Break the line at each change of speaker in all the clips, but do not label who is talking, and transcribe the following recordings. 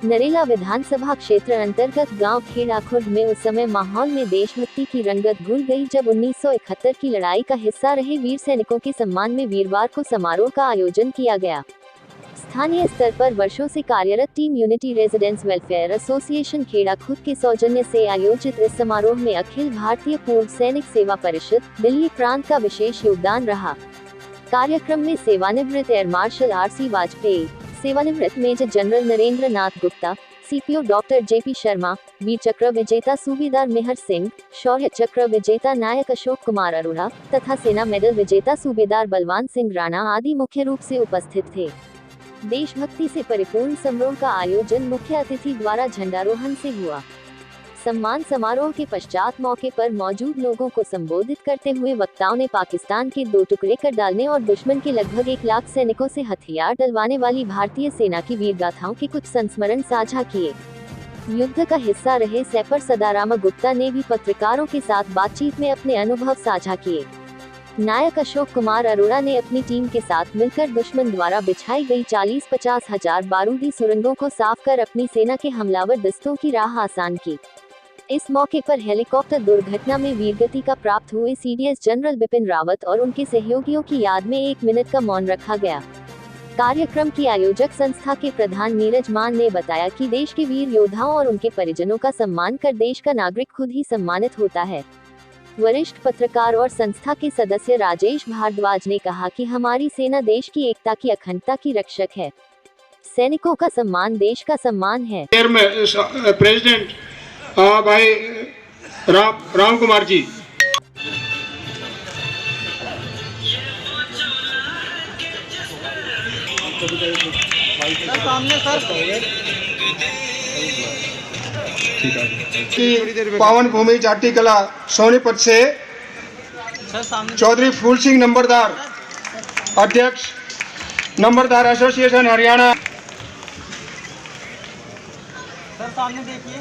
नरेला विधानसभा क्षेत्र अंतर्गत गांव खेड़ा खुर्द में उस समय माहौल में देशभक्ति की रंगत घुल गई जब 1971 की लड़ाई का हिस्सा रहे वीर सैनिकों के सम्मान में वीरवार को समारोह का आयोजन किया गया। स्थानीय स्तर पर वर्षों से कार्यरत team unity residents welfare association Kheda Khurd के सौजन्य से आयोजित इस समारोह में अखिल भारतीय पूर्व सैनिक सेवा परिषद दिल्ली प्रांत का विशेष योगदान रहा। कार्यक्रम में सेवानिवृत्त एयर मार्शल RC वाजपेयी, सेवानिवृत्त major general Narendra Nath Gupta, CPO doctor JP Sharma, Vir Chakra विजेता सूबेदार मेहर सिंह, शौर्य चक्र विजेता नायक अशोक कुमार अरोड़ा तथा सेना मेडल विजेता सूबेदार बलवान सिंह राणा आदि मुख्य रूप से उपस्थित थे। देशभक्ति से परिपूर्ण समारोह का आयोजन मुख्य अतिथि द्वारा झंडारोहण से हुआ। सम्मान समारोह के पश्चात मौके पर मौजूद लोगों को संबोधित करते हुए वक्ताओं ने पाकिस्तान के 2 टुकड़े कर डालने और दुश्मन के लगभग 1 लाख सैनिकों से हथियार डलवाने वाली भारतीय सेना की वीरगाथाओं के कुछ संस्मरण साझा किए। युद्ध का हिस्सा रहे सैपर सदाराम गुप्ता ने भी पत्रकारों के साथ बातचीत में अपने अनुभव साझा किए। नायक अशोक कुमार अरोड़ा ने अपनी टीम के साथ मिलकर दुश्मन द्वारा बिछाई गई 40-50 हजार बारूदी सुरंगों को साफ कर अपनी सेना के हमलावर दस्तों की राह आसान की। इस मौके पर हेलीकॉप्टर दुर्घटना में वीरगति का प्राप्त हुए CDS जनरल बिपिन रावत और उनके सहयोगियों की याद में 1 मिनट का मौन रखा गया। कार्यक्रम की आयोजक संस्था के प्रधान नीरज मान ने बताया कि देश के वीर योद्धाओं और उनके परिजनों का सम्मान कर देश का नागरिक खुद ही सम्मानित होता है। वरिष्ठ पत्रकार और संस्था के सदस्य राजेश भारद्वाज ने कहा कि हमारी सेना देश की एकता की अखंडता की रक्षक है। सैनिकों का सम्मान देश का सम्मान है।
प्रेसिडेंट भाई राम कुमार जी,
सामने सर
पावन भूमि जाटी कला सोनीपत से चौधरी फूल सिंह नंबरदार, अध्यक्ष नंबरदार एसोसिएशन हरियाणा।
सर सामने देखिए,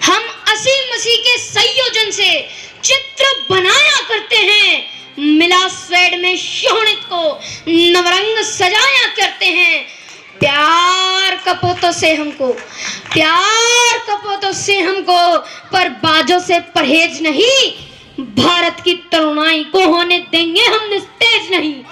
हम असीम मसीह के संयोजन से चित्र बनाया करते हैं, मिला स्वेड में शोणित को नवरंग सजाया करते हैं। प्यार कपोतों से हमको पर बाजों से परहेज नहीं। भारत की तरुणाई को होने देंगे हम निस्तेज नहीं।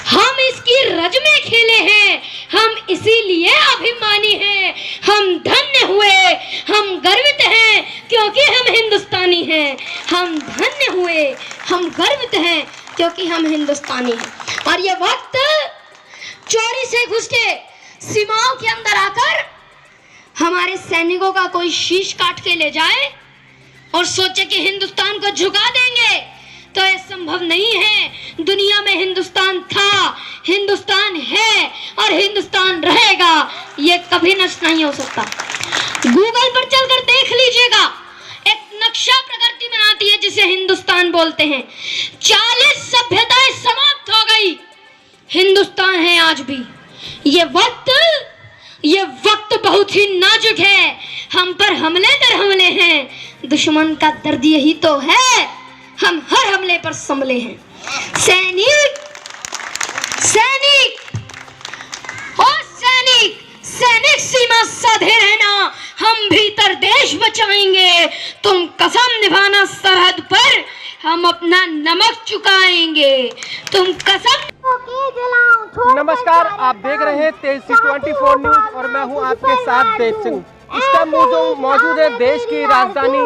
हम इसकी रज में खेले हैं, हम इसीलिए अभिमानी हैं। हम धन्य हुए, हम गर्वित हैं क्योंकि हम हिंदुस्तानी हैं। हम धन्य हुए, हम गर्वित हैं क्योंकि हम हिंदुस्तानी हैं। और ये वक्त चोरी से घुस के सीमाओं के अंदर आकर हमारे सैनिकों का कोई शीश काट के ले जाए और सोचे कि हिंदुस्तान को झुका देंगे, तो ये संभव नहीं है। दुनिया में हिंदुस्तान था, हिंदुस्तान है और हिंदुस्तान रहेगा। ये कभी नष्ट नहीं हो सकता। गूगल पर चलकर देख लीजिएगा, एक नक्शा प्रकृति बनाती है जिसे हिंदुस्तान बोलते हैं। 40 सभ्यताएं समाप्त हो गई, हिंदुस्तान है आज भी। ये वक्त बहुत ही नाजुक है। हम पर हमले दर हमले हैं, दुश्मन का दर्द यही तो है, हम हर हमले पर संभले हैं। सैनिक सीमा साधे रहना, हम भीतर देश बचाएंगे। तुम कसम निभाना सरहद पर, हम अपना नमक चुकाएंगे। तुम कसम।
नमस्कार, आप देख रहे हैं तेजी 24 न्यूज और मैं हूं आपके साथ देव सिंह। इस टाइम मौजूद है देश की राजधानी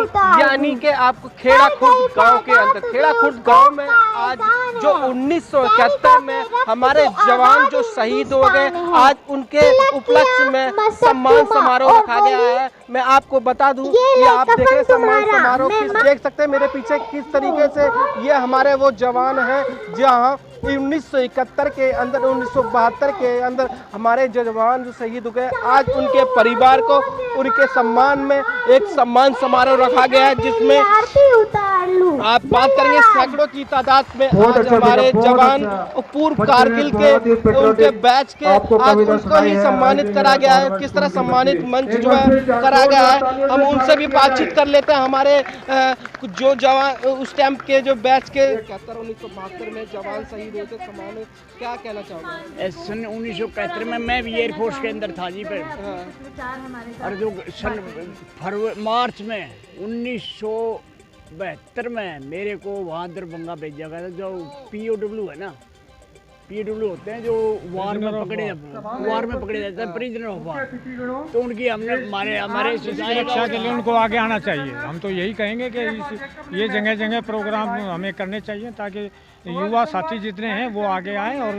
यानी कि आपको खेड़ा खुर्द गांव के अंदर। खेड़ा खुर्द गांव में आज जो 1971 में हमारे जवान जो शहीद हो गए, आज उनके उपलक्ष्य में सम्मान समारोह रखा गया है। मैं आपको बता दूं, ये आप देख रहे हैं सम्मान समारोह देख सकते हैं मेरे पीछे किस तरीके से ये हमारे वो जवान हैं जहाँ 1971 के अंदर 1972 के अंदर हमारे जवान जो शहीद हो गए, आज उनके परिवार को उनके सम्मान में एक सम्मान समारोह रखा गया है, जिसमें आप बात करेंगे सैकड़ों की तादाद में आज हमारे जवान पूर्व कारगिल के उनके बैच के आज उनको ही सम्मानित करा गया है। किस तरह सम्मानित मंच जो है करा गया है, हम उनसे भी बातचीत कर लेते हैं। हमारे जो जवान उस टाइम के जो बैच के 1972 में जवान शहीद रोचक सम्मान है, क्या कहना चाहोगे?
सन 1971 में मैं भी एयरफोर्स के अंदर था जी पर। और जो सन मार्च में 1972 में मेरे को वहाँ दरभंगा भेजा गया था। जो POW है ना, POW होते हैं जो वार में पकड़े जाते हैं, प्रिजनर ऑफ वार। तो उनकी हमने हमारे
सुरक्षा के लिए उनको आगे आना चाहिए। हम तो यही कहेंगे कि ये जगह जगह प्रोग्राम हमें करने चाहिए ताकि युवा साथी जितने हैं वो आगे आए और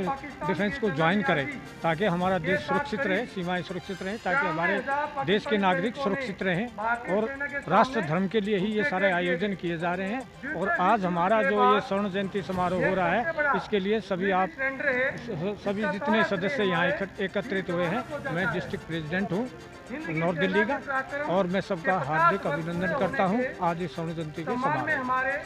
डिफेंस को ज्वाइन करें, ताकि हमारा देश सुरक्षित रहे, सीमाएं सुरक्षित रहें, ताकि हमारे देश के नागरिक सुरक्षित रहें। और राष्ट्र धर्म के लिए ही ये सारे आयोजन किए जा रहे हैं। और आज हमारा जो ये स्वर्ण जयंती समारोह हो रहा है, इसके लिए सभी जितने सदस्य यहाँ एकत्रित हुए हैं, मैं डिस्ट्रिक्ट प्रेसिडेंट हूँ नॉर्थ दिल्ली का, और मैं सबका हार्दिक अभिनंदन करता हूँ आज इस स्वर्ण जयंती के समारोह।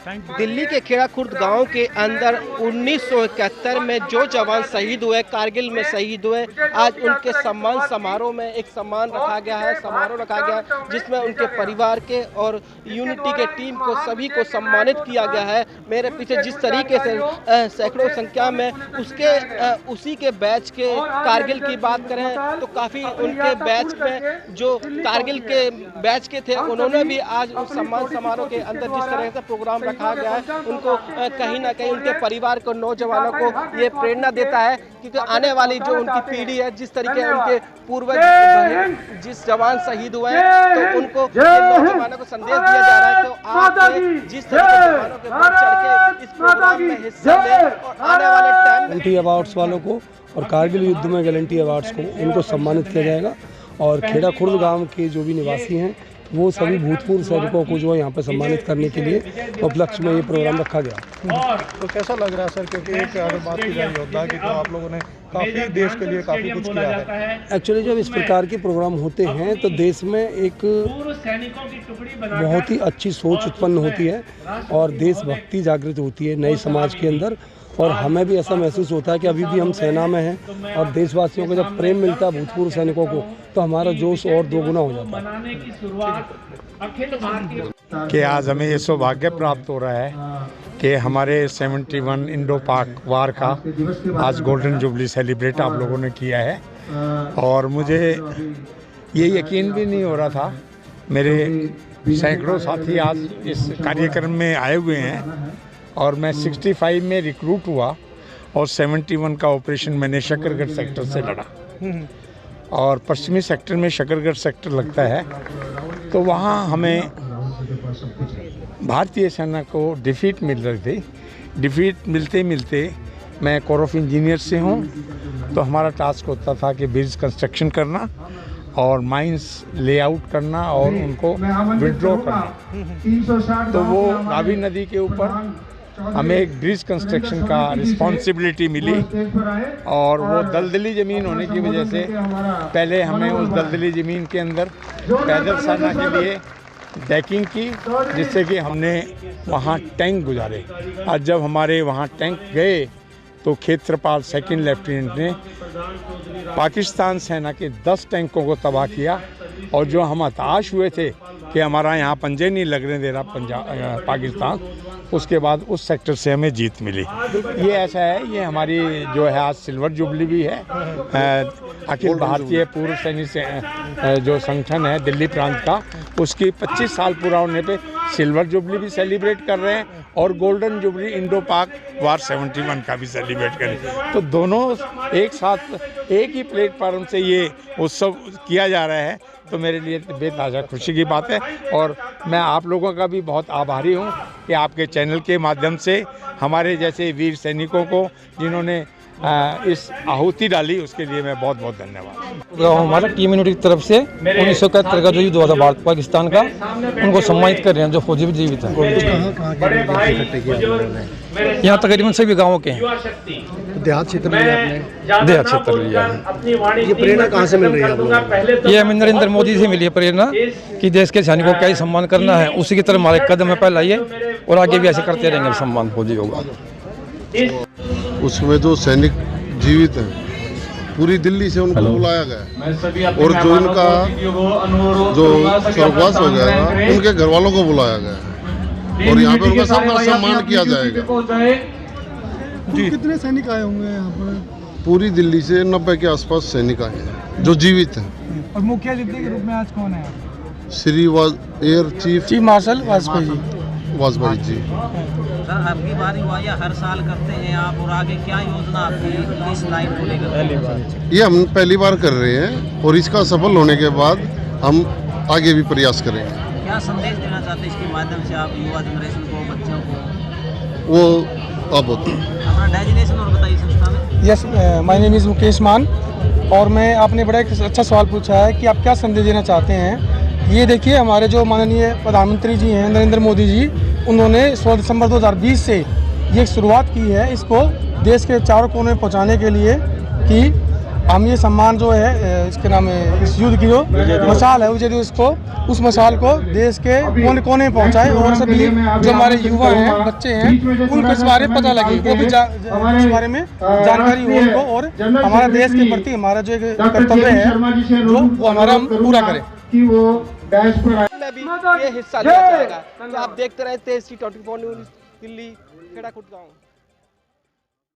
Thank you.
दिल्ली के खेड़ा खुर्द गांव के अंदर 1971 में जो जवान शहीद हुए, कारगिल में शहीद हुए, आज उनके सम्मान समारोह में एक समारोह रखा गया है जिसमें उनके परिवार के और यूनिटी के टीम को सभी को सम्मानित किया गया है। मेरे पीछे जिस तरीके से सैकड़ों संख्या में उसी के बैच के कारगिल की बात करें तो काफ़ी उनके बैच में जो कारगिल के बैच के थे, उन्होंने भी आज उस सम्मान समारोह के अंदर जिस तरह से प्रोग्राम रखा गया है, उनको कहीं ना कहीं उनके परिवार को, नौजवानों को ये प्रेरणा देता है, क्योंकि आने वाली जो उनकी पीढ़ी है, जिस तरीके उनके पूर्वज जिस जवान शहीद हुए हैं, तो उनको नौजवानों को संदेश दिया जा रहा है कि आप जिस तरह के जवानों के बढ़ चढ़ के इस प्रोग्राम में हिस्सा लें और आने वाले टाइम
गैलेंटी अवार्ड्स वालों को और कारगिल युद्ध में गैलेंटी अवार्ड्स को इनको सम्मानित किया जाएगा। और खेड़ा खुर्द गांव के जो भी निवासी हैं वो सभी भूतपूर्व सैनिकों को जो है यहाँ पे सम्मानित करने के लिए उपलक्ष्य में ये प्रोग्राम रखा गया।
तो कैसा लग रहा है सर, क्योंकि एक अगर बात की जाए योद्धा की, तो आप लोगों ने काफ़ी देश के लिए काफ़ी कुछ किया है।
एक्चुअली जब इस प्रकार के प्रोग्राम होते हैं तो देश में एक बहुत ही अच्छी सोच उत्पन्न होती है और देशभक्ति जागृत होती है नए समाज के अंदर। और हमें भी ऐसा महसूस होता है कि अभी भी हम सेना में हैं और देशवासियों को जब प्रेम मिलता है भूतपूर्व सैनिकों को, तो हमारा जोश और दोगुना हो जाता है।
कि आज हमें ये सौभाग्य प्राप्त हो रहा है कि हमारे 71 इंडो पाक वार का आज गोल्डन जुबली सेलिब्रेट आप लोगों ने किया है। और मुझे ये यकीन भी नहीं हो रहा था, मेरे सैकड़ों साथी आज इस कार्यक्रम में आए हुए हैं। और मैं 65 में रिक्रूट हुआ और 71 का ऑपरेशन मैंने शकरगढ़ सेक्टर से लड़ा। और पश्चिमी सेक्टर में शकरगढ़ सेक्टर लगता है, तो वहाँ हमें भारतीय सेना को डिफीट मिल रही थी। डिफीट मिलते मिलते मैं कोर ऑफ इंजीनियर से हूँ, तो हमारा टास्क होता था कि ब्रिज कंस्ट्रक्शन करना और माइंस लेआउट करना और उनको विड्रॉ करना। तो वो रावी नदी के ऊपर हमें एक ब्रिज कंस्ट्रक्शन का रिस्पॉन्सिबिलिटी मिली। और वो दलदली ज़मीन होने की वजह से पहले हमें उस दलदली ज़मीन के अंदर पैदल सेना के लिए डेकिंग की, जिससे कि हमने वहाँ टैंक गुजारे। आज जब हमारे वहाँ टैंक गए तो क्षेत्रपाल सेकंड लेफ्टिनेंट ने पाकिस्तान सेना के 10 टैंकों को तबाह किया। और जो हम हताश हुए थे कि हमारा यहाँ पंजे नहीं लगने दे रहा पाकिस्तान, उसके बाद उस सेक्टर से हमें जीत मिली। ये ऐसा है, ये हमारी जो है आज सिल्वर जुबली भी है। अखिल भारतीय पूर्व सैनिक जो संगठन है दिल्ली प्रांत का, उसकी 25 साल पूरा होने पे सिल्वर जुबली भी सेलिब्रेट कर रहे हैं और गोल्डन जुबली इंडो पाक वार 71 का भी सेलिब्रेट करें। तो दोनों एक साथ एक ही प्लेटफार्म से ये उत्सव किया जा रहा है, तो मेरे लिए बेताजा खुशी की बात है। और मैं आप लोगों का भी बहुत आभारी हूँ कि आपके चैनल के माध्यम से हमारे जैसे वीर सैनिकों को जिन्होंने इस आहुति डाली, उसके लिए मैं बहुत बहुत धन्यवाद।
हमारा टीम यूनिटी की तरफ से 1971 का जो युद्ध हुआ था भारत पाकिस्तान का, उनको सम्मानित कर रहे हैं जो फौजी भी जीवित हैं। यहाँ तकरीबन सभी गाँवों के हैं।
देहात क्षेत्र में आपने
देहात क्षेत्र लिया है।
ये प्रेरणा कहाँ से मिल रही है आप लोगों को?
ये नरेंद्र मोदी से मिली है प्रेरणा कि देश के सैनिकों का ही सम्मान करना है, उसी की तरफ हमारे कदम है पहला ये, और आगे भी ऐसे करते रहेंगे सम्मान फौजी होगा।
उसमें जो सैनिक जीवित हैं पूरी दिल्ली से उनको बुलाया गया और जो इनका जो स्वर्गवास हो गया था उनके घर वालों को बुलाया गया और यहाँ पे उनका सबका सम्मान किया जाएगा।
जी।
कितने सैनिक आए होंगे यहाँ पर?
पूरी दिल्ली से 90 के आसपास सैनिक आए हैं जो जीवित हैं।
और मुख्य अतिथि के रूप में आज कौन है?
Shri air chief
marshal Vajpayee ji.
Vajpayee ji.
Sir आपकी बारी हुआ या हर साल करते हैं आप, और आगे क्या योजना आपकी इस लाइन को लेकर?
ये हम पहली बार कर रहे हैं और इसका सफल होने के बाद हम आगे भी प्रयास करेंगे।
क्या संदेश देना चाहते हैं इसके माध्यम से आप युवा जनरेशन को, बच्चों को?
वो अब
अपना डेजिग्नेशन और बताइए संस्था में।
Yes, my name is Mukesh मान, और मैं आपने बड़ा एक अच्छा सवाल पूछा है कि आप क्या संदेश देना चाहते हैं। ये देखिए, हमारे जो माननीय प्रधानमंत्री जी हैं नरेंद्र मोदी जी, उन्होंने 16 दिसंबर 2020 से ये शुरुआत की है इसको देश के चारों कोने में पहुंचाने के लिए कि हम ये सम्मान जो है, इसके नाम है, इस युद्ध की जो मशाल है, विजय दिवस को, उस मशाल को देश के कोने कोने में पहुंचाएं और सभी जो हमारे युवा हैं, बच्चे हैं, उनको इस बारे में पता लगे, वो भी इस बारे में जानकारी हो उनको, और हमारा देश के प्रति हमारा जो एक कर्तव्य है जो वो हमारा हम पूरा करें।
में भी ये हिस्सा लिया जाएगा। तो आप देखते रहे तेज 24 न्यूज़ दिल्ली, खेड़ा खुर्द गाँव।